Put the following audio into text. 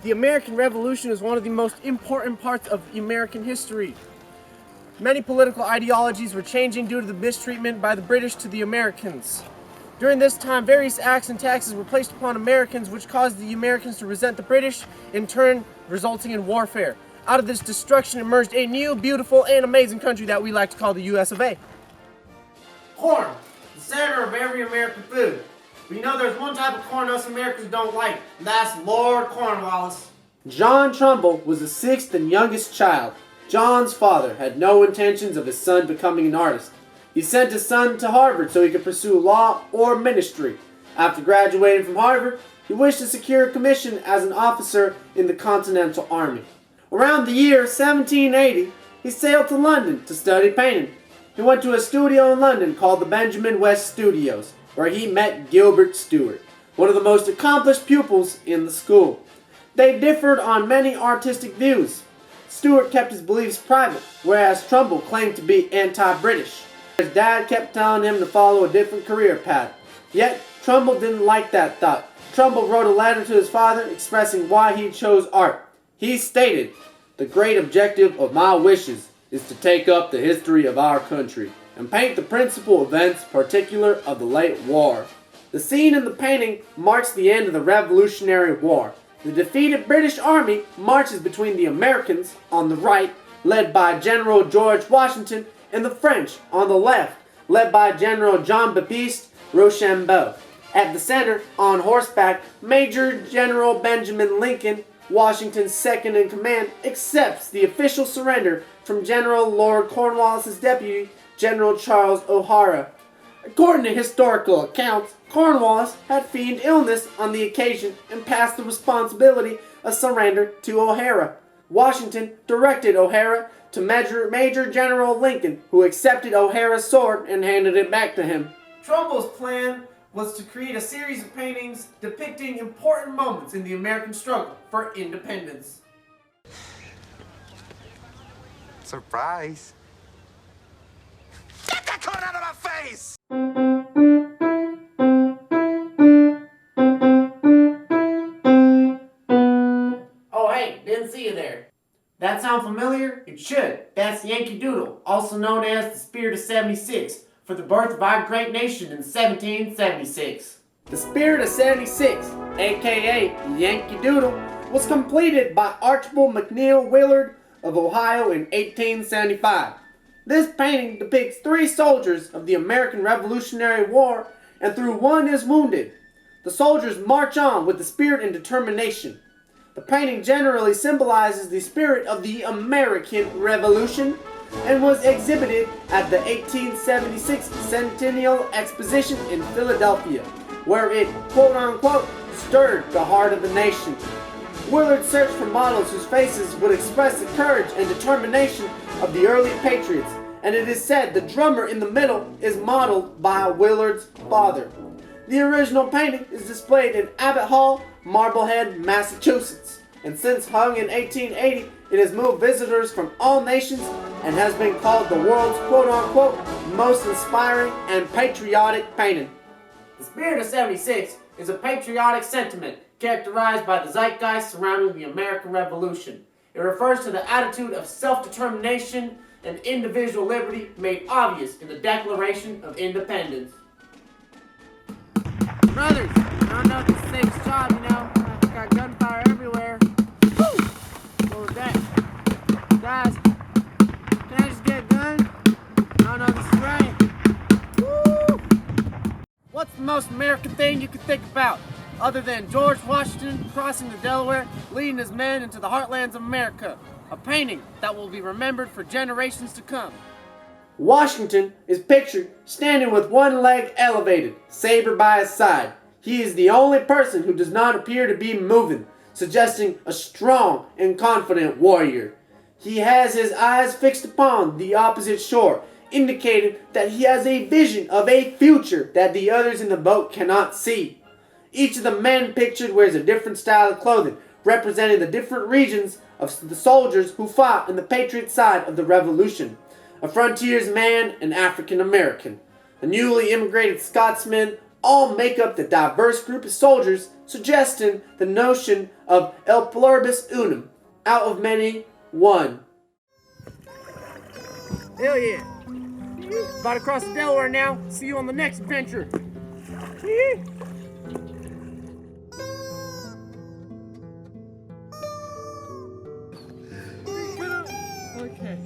The American Revolution is one of the most important parts of American history. Many political ideologies were changing due to the mistreatment by the British to the Americans. During this time, various acts and taxes were placed upon Americans, which caused the Americans to resent the British, in turn resulting in warfare. Out of this destruction emerged a new, beautiful, and amazing country that we like to call the US of A. Corn, the center of every American food. We know there's one type of corn us Americans don't like, and that's Lord Cornwallis. John Trumbull was the sixth and youngest child. John's father had no intentions of his son becoming an artist. He sent his son to Harvard so he could pursue law or ministry. After graduating from Harvard, he wished to secure a commission as an officer in the Continental Army. Around the year 1780, he sailed to London to study painting. He went to a studio in London called the Benjamin West Studios, where he met Gilbert Stuart, one of the most accomplished pupils in the school. They differed on many artistic views. Stuart kept his beliefs private, whereas Trumbull claimed to be anti-British. His dad kept telling him to follow a different career path. Yet, Trumbull didn't like that thought. Trumbull wrote a letter to his father expressing why he chose art. He stated, "The great objective of my wishes is to take up the history of our country and paint the principal events particular of the late war." The scene in the painting marks the end of the Revolutionary War. The defeated British Army marches between the Americans on the right, led by General George Washington, and the French on the left, led by General Jean-Baptiste Rochambeau. At the center, on horseback, Major General Benjamin Lincoln, Washington's second in command, accepts the official surrender from General Lord Cornwallis's deputy, General Charles O'Hara. According to historical accounts, Cornwallis had feigned illness on the occasion and passed the responsibility of surrender to O'Hara. Washington directed O'Hara to Major General Lincoln, who accepted O'Hara's sword and handed it back to him. Trumbull's plan was to create a series of paintings depicting important moments in the American struggle for independence. Surprise. Get that corn out of my face! Oh hey, didn't see you there. That sound familiar? It should. That's Yankee Doodle, also known as the Spirit of 76, for the birth of our great nation in 1776. The Spirit of 76, aka Yankee Doodle, was completed by Archibald McNeill Willard of Ohio in 1875. This painting depicts 3 soldiers of the American Revolutionary War, and through one is wounded. The soldiers march on with the spirit and determination. The painting generally symbolizes the spirit of the American Revolution and was exhibited at the 1876 Centennial Exposition in Philadelphia, where it, quote-unquote, stirred the heart of the nation. Willard searched for models whose faces would express the courage and determination of the early patriots, and it is said the drummer in the middle is modeled by Willard's father. The original painting is displayed in Abbott Hall, Marblehead, Massachusetts, and since hung in 1880, it has moved visitors from all nations and has been called the world's quote-unquote most inspiring and patriotic painting. The Spirit of 76 is a patriotic sentiment characterized by the zeitgeist surrounding the American Revolution. It refers to the attitude of self-determination and individual liberty made obvious in the Declaration of Independence. Brothers, I don't know if this is the safest job, you know. I got gunfire everywhere. Woo! What was that? Guys, can I just get a gun? I don't know if this is right. Woo! What's the most American thing you could think about, other than George Washington crossing the Delaware, leading his men into the heartlands of America? A painting that will be remembered for generations to come. Washington is pictured standing with one leg elevated, saber by his side. He is the only person who does not appear to be moving, suggesting a strong and confident warrior. He has his eyes fixed upon the opposite shore, indicating that he has a vision of a future that the others in the boat cannot see. Each of the men pictured wears a different style of clothing, representing the different regions of the soldiers who fought on the Patriot side of the Revolution. A frontiersman, an African American, a newly immigrated Scotsman, all make up the diverse group of soldiers, suggesting the notion of el pluribus unum, out of many, one. Hell yeah. About to cross the Delaware now. See you on the next adventure. Okay.